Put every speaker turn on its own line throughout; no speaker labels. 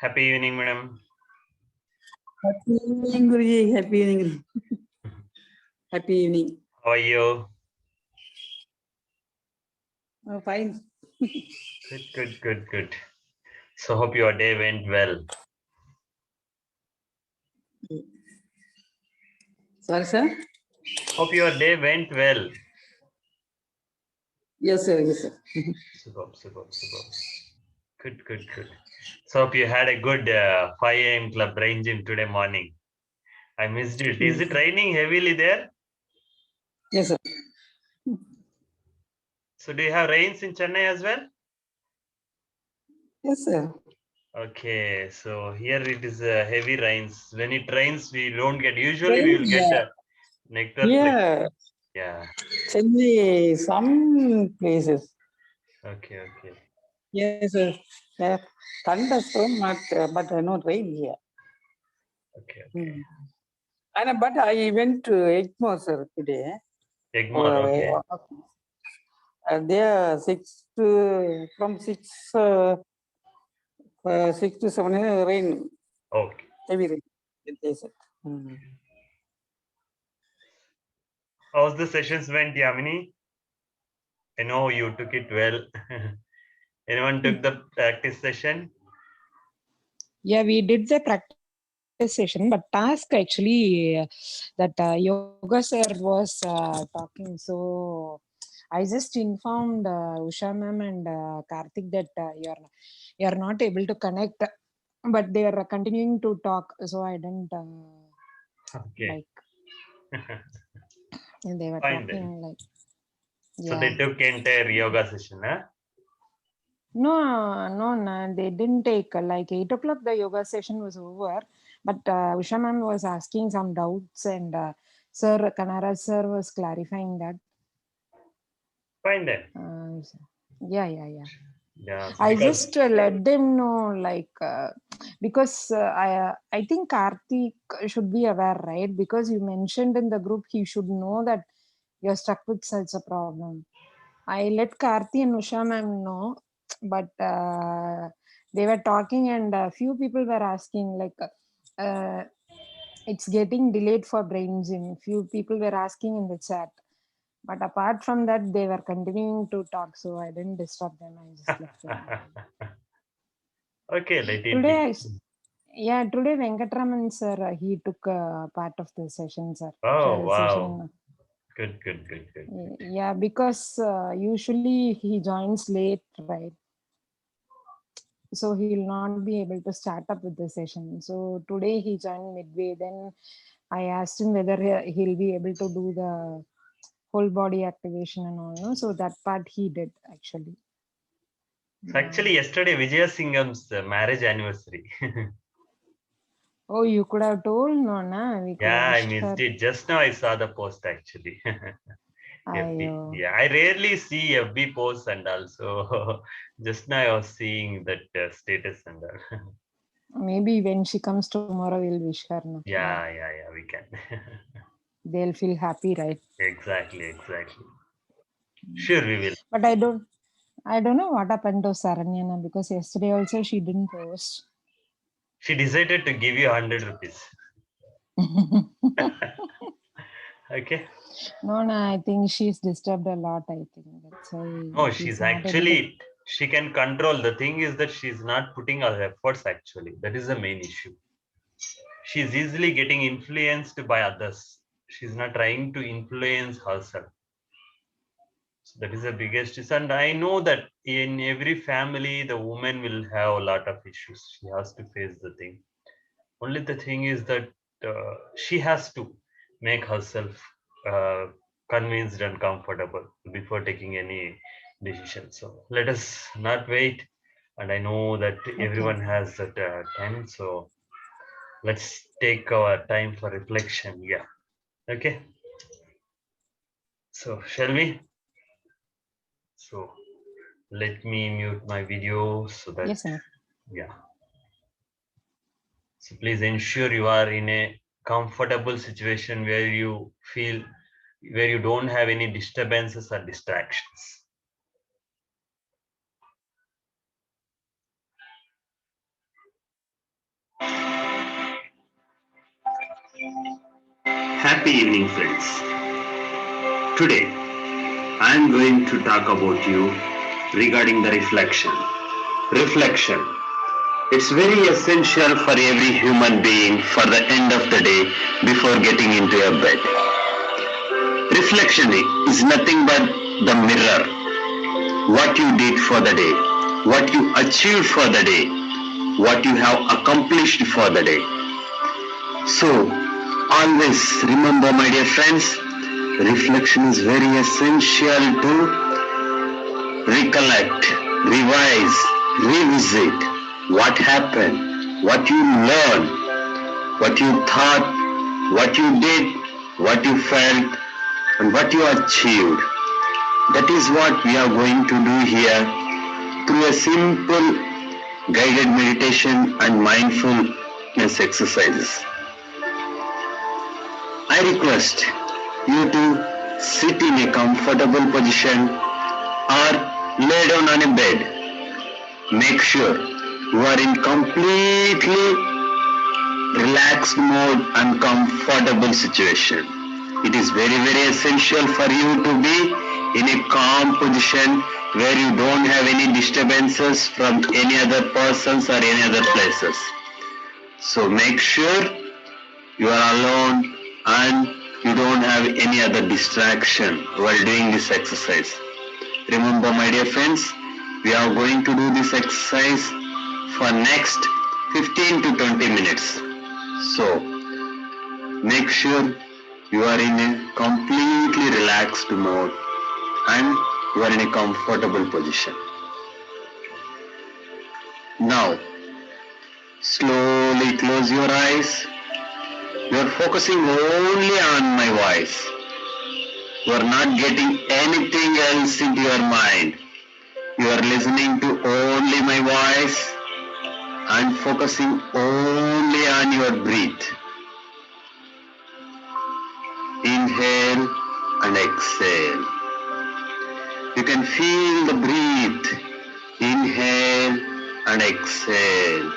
Happy evening, madam.
Happy evening, Guruji. Happy evening. Happy evening.
How are you?
Oh, fine.
Good. So hope your day went well.
Sorry, sir.
Hope your day went well.
Yes, sir. Yes, sir.
Superb. Good. So hope you had a good 5 a.m. club rain gym today morning. I missed it. Is it raining heavily there?
Yes, sir.
So do you have rains in Chennai as well?
Yes, sir.
Okay, so here it is heavy rains. When it rains, we don't get. Usually, we
Rain,
will get nectar like
yeah.
yeah.
Chennai, some places.
Okay.
Yes, sir. Yeah. Thunderstorm, but not rain here.
Okay.
Mm. But I went to Egmore, sir, today.
Egmore. Okay.
There, from 6 to 7, rain,
Okay.
heavy rain. They said. Mm.
How's the sessions went, Yamini? I know you took it well. Anyone took the practice session?
Yeah, we did the practice session, but task actually that yoga sir was talking. So I just informed Usha ma'am and Karthik that you're not able to connect, but they are continuing to talk. So I didn't
Okay.
like. And they were
Fine then.
talking like.
So
Yeah.
they took entire yoga session, huh?
No, they didn't take like 8 o'clock. The yoga session was over, but Usha ma'am was asking some doubts, and Sir Kanara sir was clarifying that.
Fine then.
Yeah.
Yeah,
I
because
just let them know, like, because I think Karthik should be aware, right? Because you mentioned in the group, he should know that you're stuck with such a problem. I let Karthi and Usha ma'am know, but they were talking, and a few people were asking, like, it's getting delayed for brain gym. Few people were asking in the chat. But apart from that, they were continuing to talk, so I didn't disturb them. I just left them.
okay, let it
Today,
be.
today Venkatraman sir, he took part of the session, sir.
Oh wow.
Session.
Good.
Yeah, because usually he joins late, right? So he'll not be able to start up with the session. So today he joined midway. Then I asked him whether he'll be able to do the whole body activation and all. No? So that part he did actually.
So actually yesterday Vijaya Singham's marriage anniversary.
Oh, you could have told, no, na? We could
Yeah,
have
I
wished
missed
her.
it. Just now I saw the post actually. FB.
Ayo.
Yeah, I rarely see FB posts and also just now I was seeing that status and all.
Maybe when she comes tomorrow, we'll wish her. No?
Yeah, we can.
They'll feel happy, right?
Exactly. Sure, we will.
But I don't know what happened to Saranyana because yesterday also she didn't post.
She decided to give you 100 rupees. Okay.
No, I think she's disturbed a lot. I think that's why
No,
she's
she's
not able to.
actually, she can control. The thing is that she's not putting her efforts actually. That is the main issue. She's easily getting influenced by others. She's not trying to influence herself. So that is the biggest issue. And I know that in every family, the woman will have a lot of issues. She has to face the thing. Only the thing is that she has to make herself uh, convinced and comfortable before taking any decision. So let us not wait. And I know that
Okay.
everyone has that time. So let's take our time for reflection. Yeah. Okay. So shall we? So let me mute my video so that,
Yes, sir.
yeah. So please ensure you are in a comfortable situation where you feel, where you don't have any disturbances or distractions. Happy evening, friends. Today, I am going to talk about you regarding the reflection. Reflection. It's very essential for every human being for the end of the day before getting into your bed. Reflection is nothing but the mirror. What you did for the day, what you achieved for the day, what you have accomplished for the day. So, always remember, my dear friends, reflection is very essential to recollect, revise, revisit what happened, what you learned, what you thought, what you did, what you felt, and what you achieved. That is what we are going to do here through a simple guided meditation and mindfulness exercises. I request you to sit in a comfortable position or lay down on a bed. Make sure you are in completely relaxed mode and comfortable situation. It is very, very essential for you to be in a calm position where you don't have any disturbances from any other persons or any other places. So make sure you are alone and you don't have any other distraction while doing this exercise. Remember, my dear friends, we are going to do this exercise for next 15 to 20 minutes. So make sure you are in a completely relaxed mode and you are in a comfortable position. Now, slowly close your eyes. You are focusing only on my voice. You are not getting anything else into your mind. You are listening to only my voice and focusing only on your breath. Inhale and exhale. You can feel the breath. Inhale and exhale.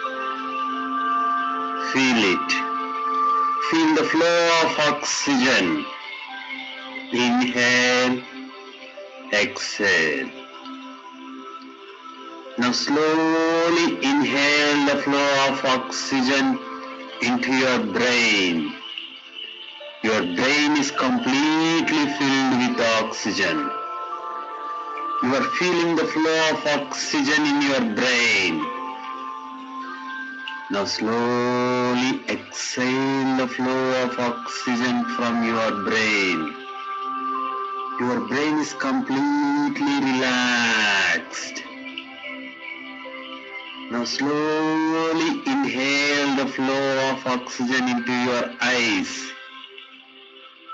Feel it. Feel the flow of oxygen. Inhale, exhale. Now slowly inhale the flow of oxygen into your brain. Your brain is completely filled with oxygen. You are feeling the flow of oxygen in your brain. Now slowly exhale the flow of oxygen from your brain. Your brain is completely relaxed. Now slowly inhale the flow of oxygen into your eyes.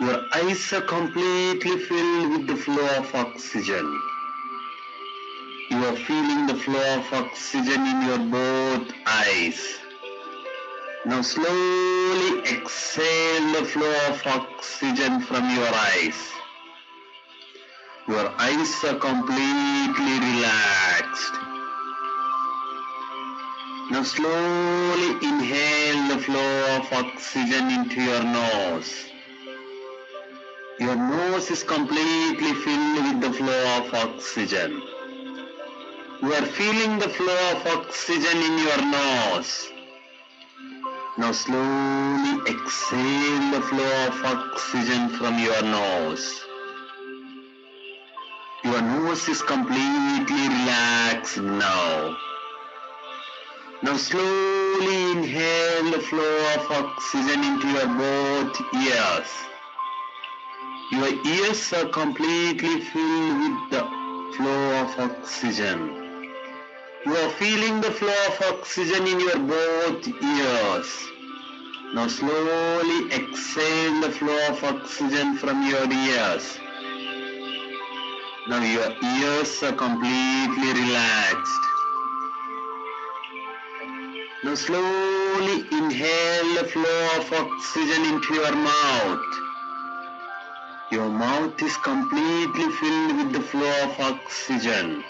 Your eyes are completely filled with the flow of oxygen. You are feeling the flow of oxygen in your both eyes. Now slowly exhale the flow of oxygen from your eyes. Your eyes are completely relaxed. Now slowly inhale the flow of oxygen into your nose. Your nose is completely filled with the flow of oxygen. You are feeling the flow of oxygen in your nose. Now slowly exhale the flow of oxygen from your nose. Your nose is completely relaxed now. Now slowly inhale the flow of oxygen into your both ears. Your ears are completely filled with the flow of oxygen. You are feeling the flow of oxygen in your both ears. Now slowly exhale the flow of oxygen from your ears. Now your ears are completely relaxed. Now slowly inhale the flow of oxygen into your mouth. Your mouth is completely filled with the flow of oxygen.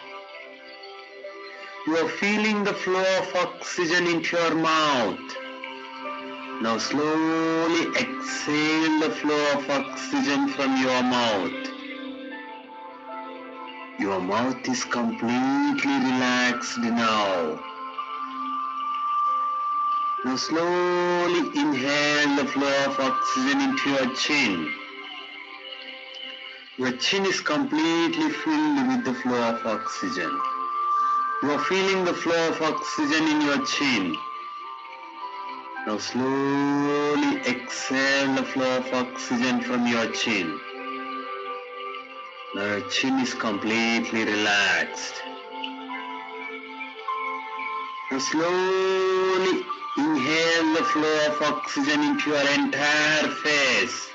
You are feeling the flow of oxygen into your mouth.
Now slowly exhale the flow of oxygen from your mouth. Your mouth is completely relaxed now. Now slowly inhale the flow of oxygen into your chin. Your chin is completely filled with the flow of oxygen. You are feeling the flow of oxygen in your chin. Now slowly exhale the flow of oxygen from your chin. Now your chin is completely relaxed. Now slowly inhale the flow of oxygen into your entire face.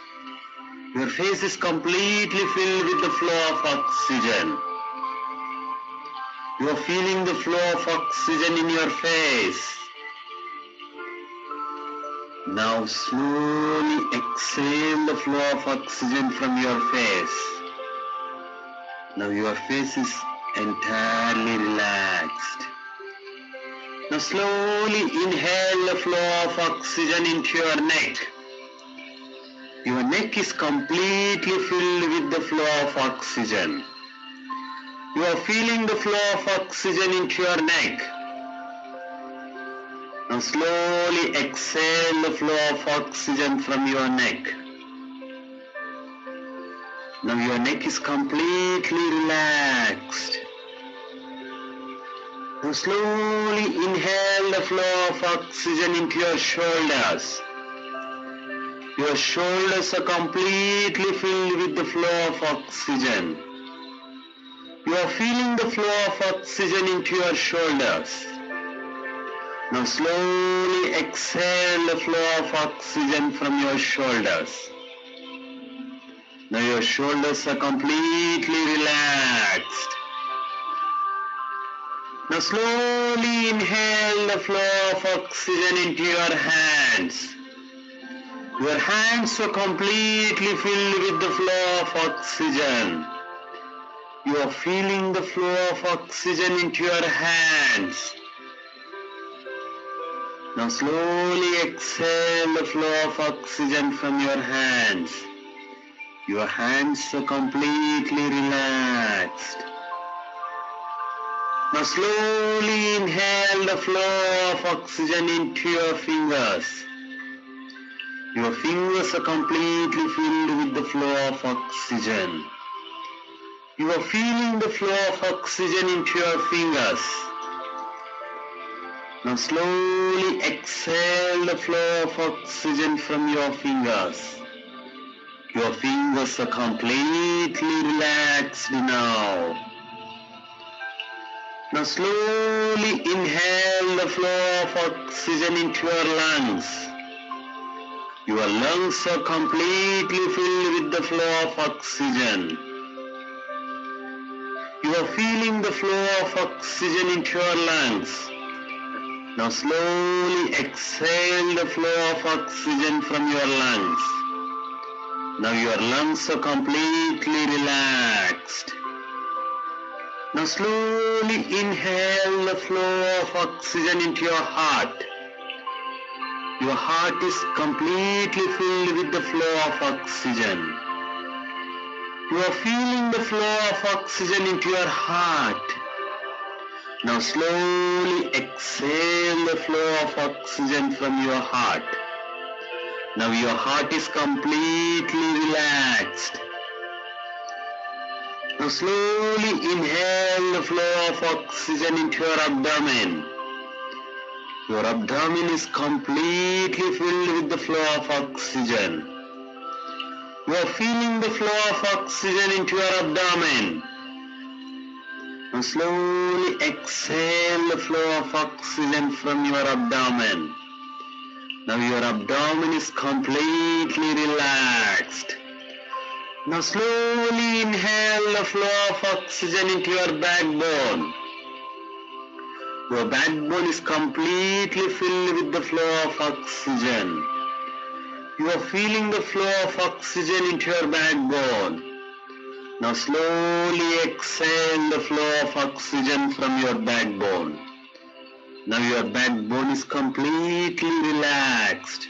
Your face is completely filled with the flow of oxygen. You are feeling the flow of oxygen in your face. Now slowly exhale the flow of oxygen from your face. Now your face is entirely relaxed. Now slowly inhale the flow of oxygen into your neck. Your neck is completely filled with the flow of oxygen. You are feeling the flow of oxygen into your neck. Now slowly exhale the flow of oxygen from your neck. Now your neck is completely relaxed. Now slowly inhale the flow of oxygen into your shoulders. Your shoulders are completely filled with the flow of oxygen. You are feeling the flow of oxygen into your shoulders. Now slowly exhale the flow of oxygen from your shoulders. Now your shoulders are completely relaxed. Now slowly inhale the flow of oxygen into your hands. Your hands are completely filled with the flow of oxygen. You are feeling the flow of oxygen into your hands. Now slowly exhale the flow of oxygen from your hands. Your hands are completely relaxed. Now slowly inhale the flow of oxygen into your fingers. Your fingers are completely filled with the flow of oxygen. You are feeling the flow of oxygen into your fingers. Now slowly exhale the flow of oxygen from your fingers. Your fingers are completely relaxed now. Now slowly inhale the flow of oxygen into your lungs. Your lungs are completely filled with the flow of oxygen. You are feeling the flow of oxygen into your lungs. Now slowly exhale the flow of oxygen from your lungs. Now your lungs are completely relaxed. Now slowly inhale the flow of oxygen into your heart. Your heart is completely filled with the flow of oxygen. You are feeling the flow of oxygen into your heart. Now slowly exhale the flow of oxygen from your heart. Now your heart is completely relaxed. Now slowly inhale the flow of oxygen into your abdomen. Your abdomen is completely filled with the flow of oxygen. You are feeling the flow of oxygen into your abdomen. Now slowly exhale the flow of oxygen from your abdomen. Now your abdomen is completely relaxed. Now slowly inhale the flow of oxygen into your backbone. Your backbone is completely filled with the flow of oxygen. You are feeling the flow of oxygen into your backbone. Now slowly exhale the flow of oxygen from your backbone. Now your backbone is completely relaxed.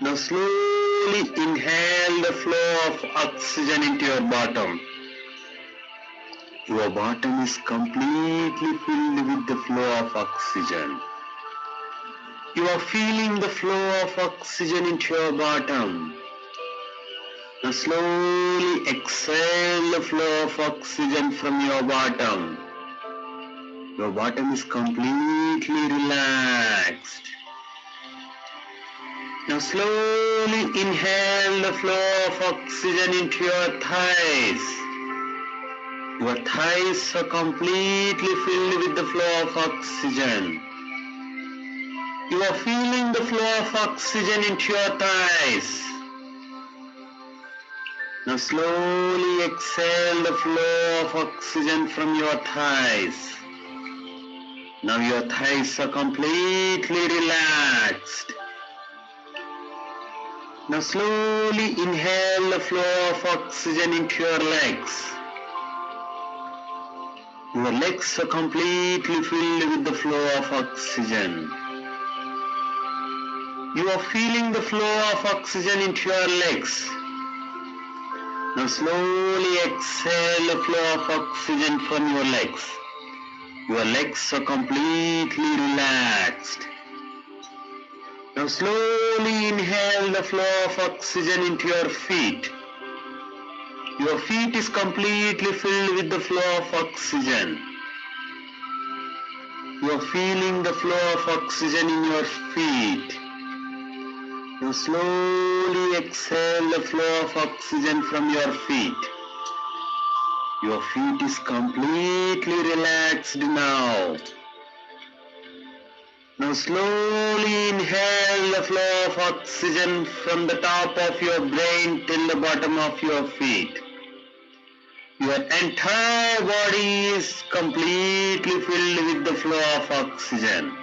Now slowly inhale the flow of oxygen into your bottom. Your bottom is completely filled with the flow of oxygen. You are feeling the flow of oxygen into your bottom. Now slowly exhale the flow of oxygen from your bottom. Your bottom is completely relaxed. Now slowly inhale the flow of oxygen into your thighs. Your thighs are completely filled with the flow of oxygen. You are feeling the flow of oxygen into your thighs. Now slowly exhale the flow of oxygen from your thighs. Now your thighs are completely relaxed. Now slowly inhale the flow of oxygen into your legs. Your legs are completely filled with the flow of oxygen. You are feeling the flow of oxygen into your legs. Now slowly exhale the flow of oxygen from your legs. Your legs are completely relaxed. Now slowly inhale the flow of oxygen into your feet. Your feet is completely filled with the flow of oxygen. You are feeling the flow of oxygen in your feet. Now slowly exhale the flow of oxygen from your feet. Your feet is completely relaxed now. Now slowly inhale the flow of oxygen from the top of your brain till the bottom of your feet. Your entire body is completely filled with the flow of oxygen.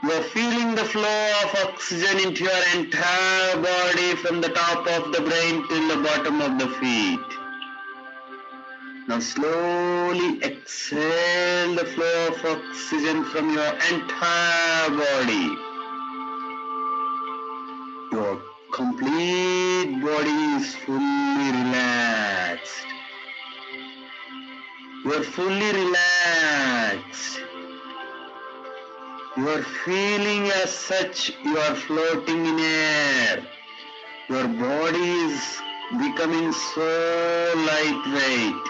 You are feeling the flow of oxygen into your entire body from the top of the brain till the bottom of the feet. Now slowly exhale the flow of oxygen from your entire body. Your complete body is fully relaxed. You are fully relaxed. You are feeling as such you are floating in air. Your body is becoming so lightweight.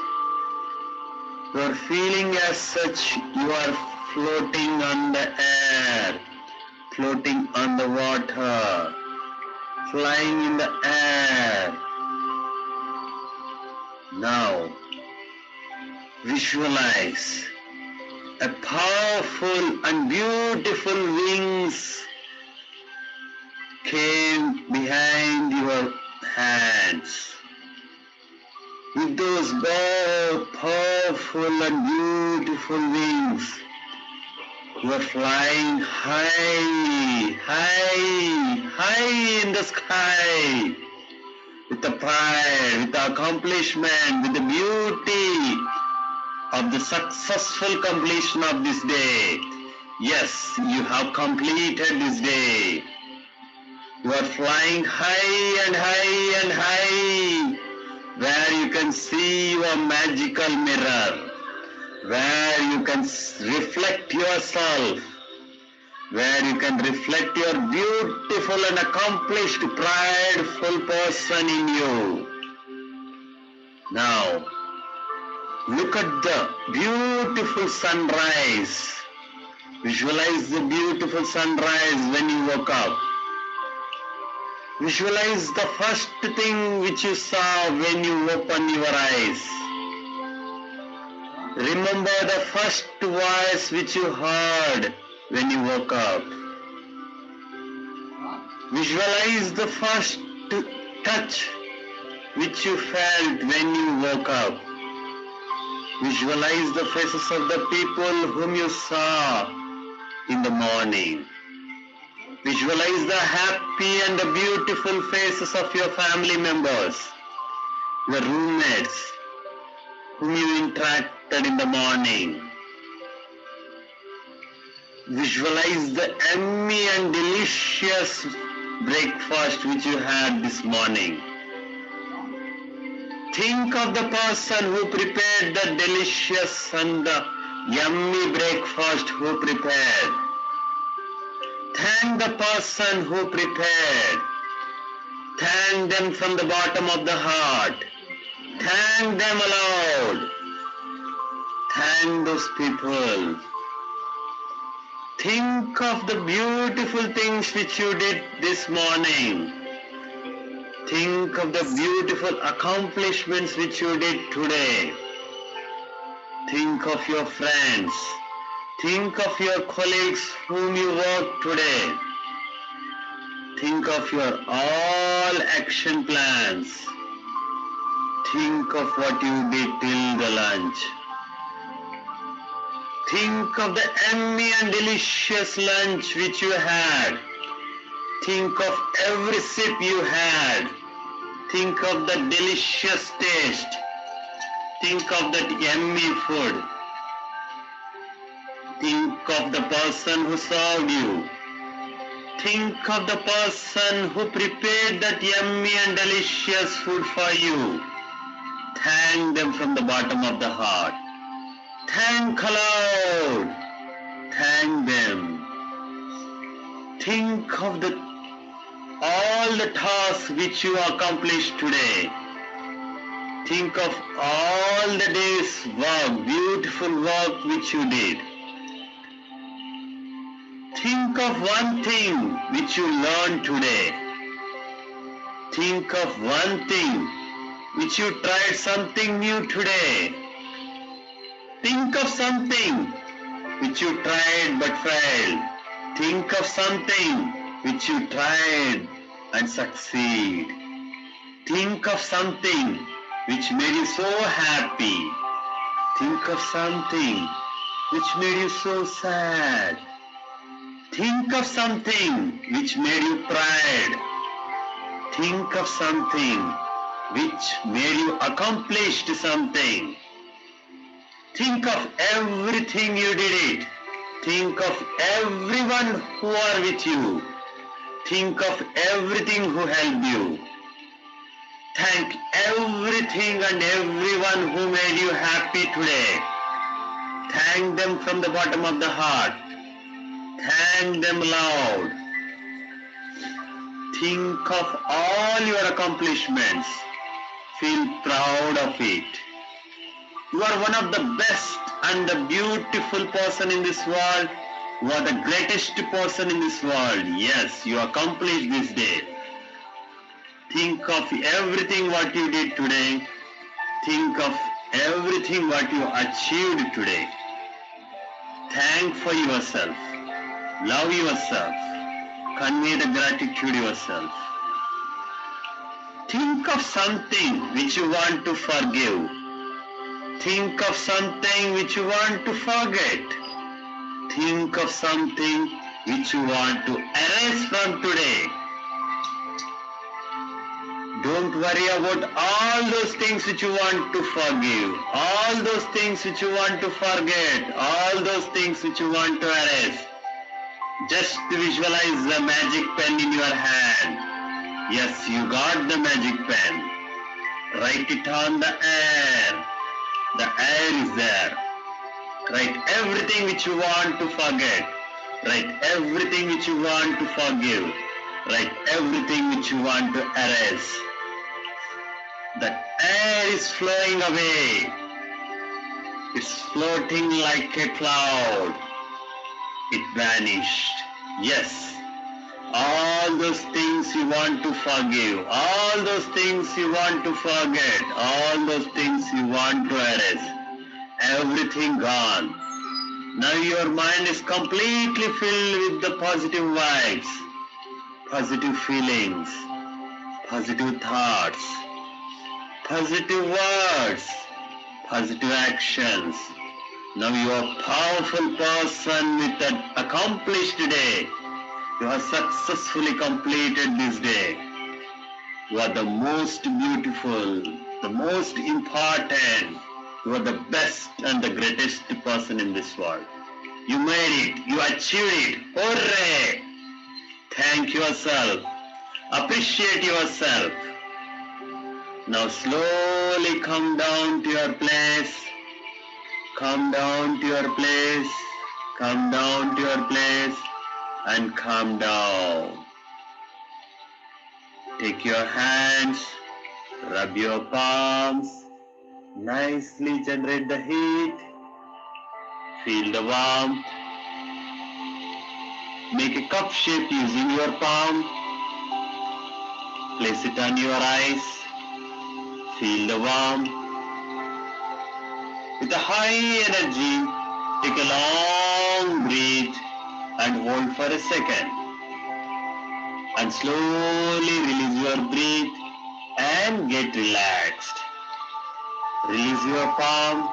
You are feeling as such you are floating on the air, floating on the water, flying in the air. Now, visualize a powerful and beautiful wings came behind your hands. With those powerful and beautiful wings, you are flying high, high, high in the sky with the pride, with the accomplishment, with the beauty of the successful completion of this day. Yes, you have completed this day. You are flying high and high and high, where you can see your magical mirror, where you can reflect yourself, where you can reflect your beautiful and accomplished, prideful person in you. Now, look at the beautiful sunrise. Visualize the beautiful sunrise when you woke up. Visualize the first thing which you saw when you opened your eyes. Remember the first voice which you heard when you woke up. Visualize the first touch which you felt when you woke up. Visualize the faces of the people whom you saw in the morning. Visualize the happy and the beautiful faces of your family members, your roommates, whom you interacted in the morning. Visualize the yummy and delicious breakfast which you had this morning. Think of the person who prepared the delicious and the yummy breakfast who prepared. Thank the person who prepared. Thank them from the bottom of the heart. Thank them aloud. Thank those people. Think of the beautiful things which you did this morning. Think of the beautiful accomplishments which you did today. Think of your friends. Think of your colleagues whom you worked today. Think of your all action plans. Think of what you did till the lunch. Think of the yummy and delicious lunch which you had. Think of every sip you had. Think of the delicious taste. Think of that yummy food. Think of the person who served you. Think of the person who prepared that yummy and delicious food for you. Thank them from the bottom of the heart. Thank aloud. Thank them. Think of all the tasks which you accomplished today. Think of all the day's work, beautiful work which you did. Think of one thing which you learned today. Think of one thing which you tried something new today. Think of something which you tried but failed. Think of something which you tried and succeed. Think of something which made you so happy. Think of something which made you so sad. Think of something which made you proud. Think of something which made you accomplished something. Think of everything you did it. Think of everyone who are with you. Think of everything who helped you. Thank everything and everyone who made you happy today. Thank them from the bottom of the heart. Thank them loud. Think of all your accomplishments. Feel proud of it. You are one of the best and the beautiful person in this world. You are the greatest person in this world. Yes, you accomplished this day. Think of everything what you did today. Think of everything what you achieved today. Thank for yourself. Love yourself. Convey the gratitude yourself. Think of something which you want to forgive. Think of something which you want to forget. Think of something which you want to erase from today. Don't worry about all those things which you want to forgive, all those things which you want to forget, all those things which you want to erase. Just visualize the magic pen in your hand. Yes, you got the magic pen. Write it on the air. The air is there. Write everything which you want to forget. Write everything which you want to forgive. Write everything which you want to erase. The air is flowing away. It's floating like a cloud. It vanished. Yes. All those things you want to forgive, all those things you want to forget, all those things you want to erase, everything gone. Now your mind is completely filled with the positive vibes, positive feelings, positive thoughts, positive words, positive actions. Now you are a powerful person with an accomplished day. You have successfully completed this day. You are the most beautiful, the most important. You are the best and the greatest person in this world. You made it. You achieved it. Hooray! Thank yourself. Appreciate yourself. Now slowly come down to your place. Come down to your place. Come down to your place and come down. Take your hands, rub your palms, nicely generate the heat. Feel the warmth. Make a cup shape using your palm. Place it on your eyes. Feel the warmth. With a high energy, take a long breath and hold for a second. And slowly release your breath and get relaxed. Release your palm.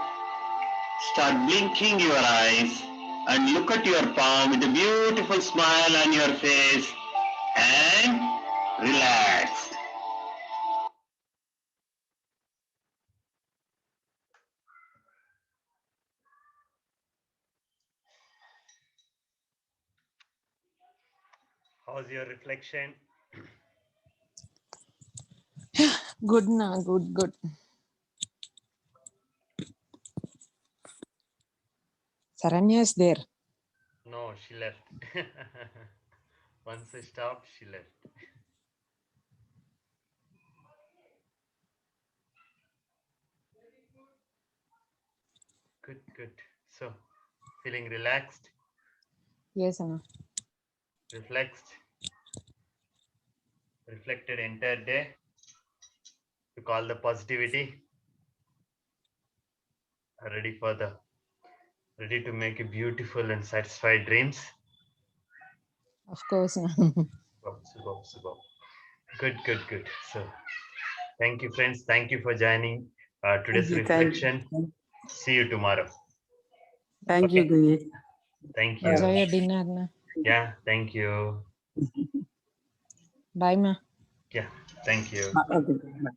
Start blinking your eyes and look at your palm with a beautiful smile on your face and relax.
How's your reflection?
Good, na, good. Saranya is there.
No, she left. Once I stopped, she left. Good. So, feeling relaxed,
Yes, Anna.
reflected entire day to call the positivity. Ready to make a beautiful and satisfied dreams.
Of course. Na.
Superb. Good. So, thank you, friends. Thank you for joining today's reflection. See you tomorrow.
Thank you, Guye.
Thank you.
Enjoy your dinner. Na.
Yeah, thank you.
Bye, ma.
Yeah, thank you.
Okay. Bye.